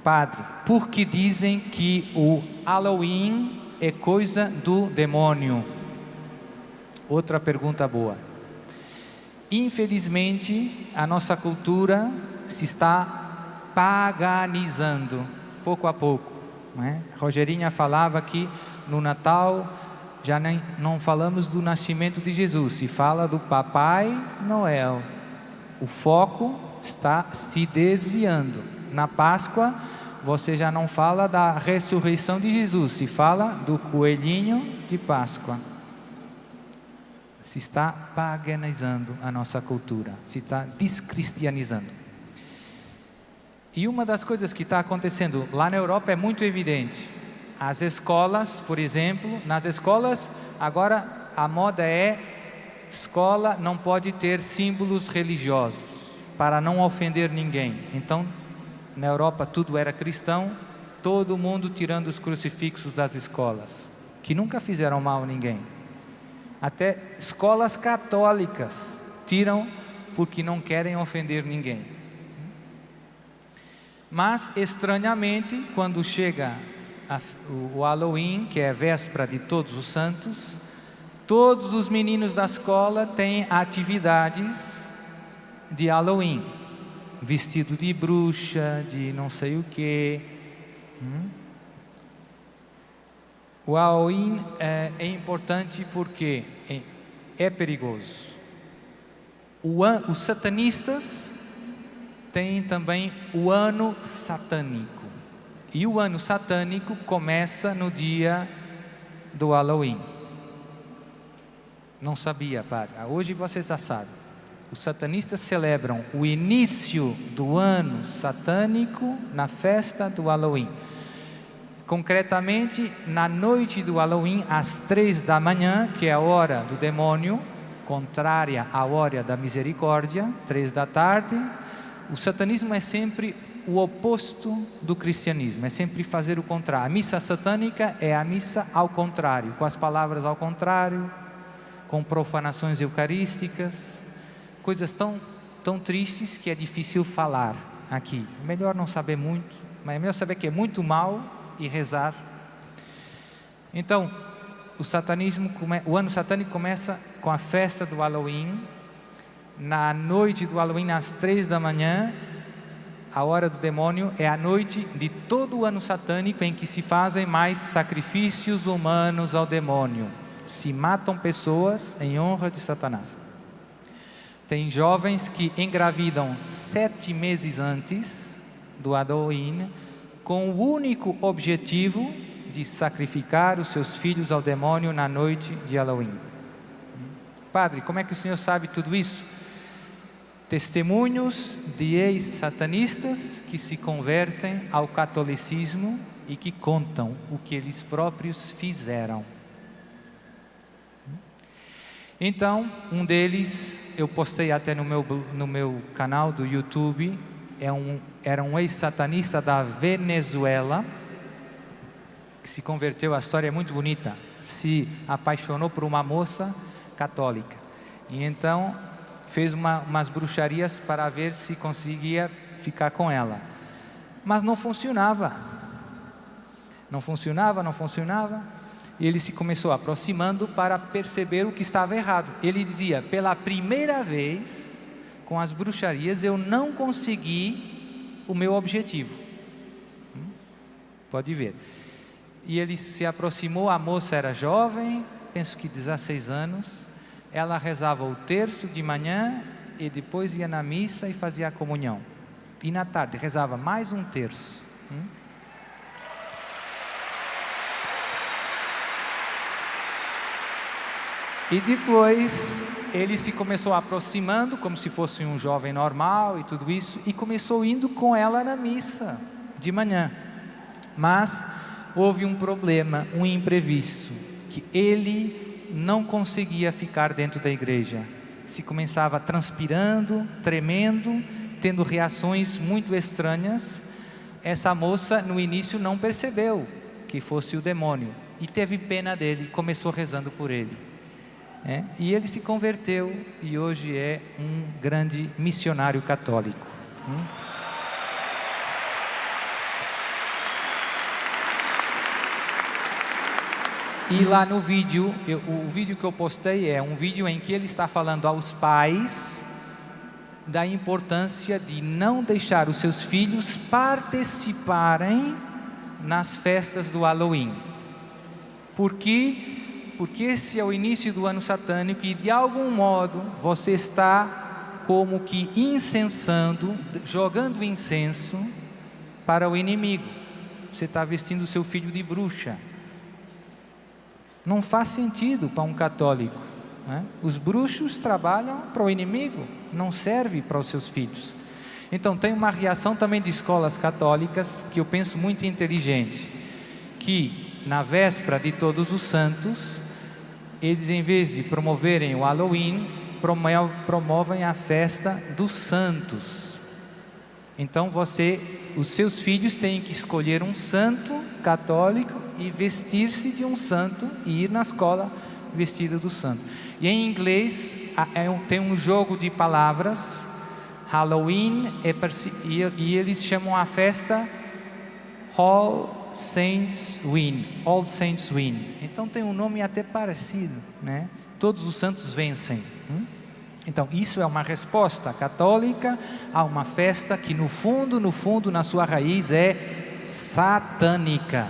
Padre, por que dizem que o Halloween é coisa do demônio? Outra pergunta boa. Infelizmente, a nossa cultura se está paganizando, pouco a pouco, né? Rogerinha falava que no Natal já não falamos do nascimento de Jesus, se fala do Papai Noel. O foco está se desviando. Na Páscoa, você já não fala da ressurreição de Jesus, se fala do coelhinho de Páscoa. Se está paganizando a nossa cultura, se está descristianizando. E uma das coisas que está acontecendo lá na Europa é muito evidente. As escolas, por exemplo, nas escolas, agora a moda é: escola não pode ter símbolos religiosos, para não ofender ninguém. Então, na Europa tudo era cristão, todo mundo tirando os crucifixos das escolas, que nunca fizeram mal a ninguém. Até escolas católicas tiram porque não querem ofender ninguém. Mas, estranhamente, quando chega o Halloween, que é a véspera de Todos os Santos, todos os meninos da escola têm atividades de Halloween. Vestido de bruxa, de não sei o quê. O Halloween é importante porque é perigoso. Os satanistas têm também o ano satânico. E o ano satânico começa no dia do Halloween. Não sabia, padre? Hoje você já sabe. Os satanistas celebram o início do ano satânico na festa do Halloween. Concretamente, na noite do Halloween, às 3 da manhã, que é a hora do demônio, contrária à hora da misericórdia, 3 da tarde, o satanismo é sempre o oposto do cristianismo, é sempre fazer o contrário. A missa satânica é a missa ao contrário, com as palavras ao contrário, com profanações eucarísticas, coisas tão tristes que é difícil falar aqui. É melhor não saber muito, mas é melhor saber que é muito mal e rezar. Então, o ano satânico começa com a festa do Halloween. Na noite do Halloween, às 3 da manhã, a hora do demônio, é a noite de todo o ano satânico em que se fazem mais sacrifícios humanos ao demônio. Se matam pessoas em honra de Satanás. Tem jovens que engravidam 7 meses antes do Halloween, com o único objetivo de sacrificar os seus filhos ao demônio na noite de Halloween. Padre, como é que o senhor sabe tudo isso? Testemunhos de ex-satanistas que se convertem ao catolicismo e que contam o que eles próprios fizeram. Então, um deles, eu postei até no meu canal do YouTube, era um ex-satanista da Venezuela, que se converteu. A história é muito bonita. Se apaixonou por uma moça católica. E então fez umas bruxarias para ver se conseguia ficar com ela. Mas não funcionava. Não funcionava. E ele se começou aproximando para perceber o que estava errado. Ele dizia: pela primeira vez, com as bruxarias, eu não consegui o meu objetivo. Pode ver. E ele se aproximou, a moça era jovem, penso que 16 anos. Ela rezava o terço de manhã e depois ia na missa e fazia a comunhão. E na tarde rezava mais um terço. E depois ele se começou aproximando como se fosse um jovem normal e tudo isso, e começou indo com ela na missa de manhã. Mas houve um problema, um imprevisto, que ele não conseguia ficar dentro da igreja. Se começava transpirando, tremendo, tendo reações muito estranhas. Essa moça no início não percebeu que fosse o demônio e teve pena dele, começou rezando por ele. E ele se converteu e hoje é um grande missionário católico. E lá no vídeo, o vídeo que eu postei é um vídeo em que ele está falando aos pais da importância de não deixar os seus filhos participarem nas festas do Halloween. Por quê? Porque esse é o início do ano satânico e de algum modo você está como que incensando, jogando incenso para o inimigo. Você está vestindo o seu filho de bruxa. Não faz sentido para um católico, né? Os bruxos trabalham para o inimigo, não serve para os seus filhos. Então tem uma reação também de escolas católicas que eu penso muito inteligente, que na véspera de Todos os Santos, eles em vez de promoverem o Halloween, promovem a festa dos santos. Então os seus filhos têm que escolher um santo católico e vestir-se de um santo e ir na escola vestido do santo. E em inglês tem um jogo de palavras, Halloween, e eles chamam a festa All Saints Win. Então tem um nome até parecido, né? Todos os santos vencem. Então isso é uma resposta católica a uma festa que no fundo, na sua raiz é satânica.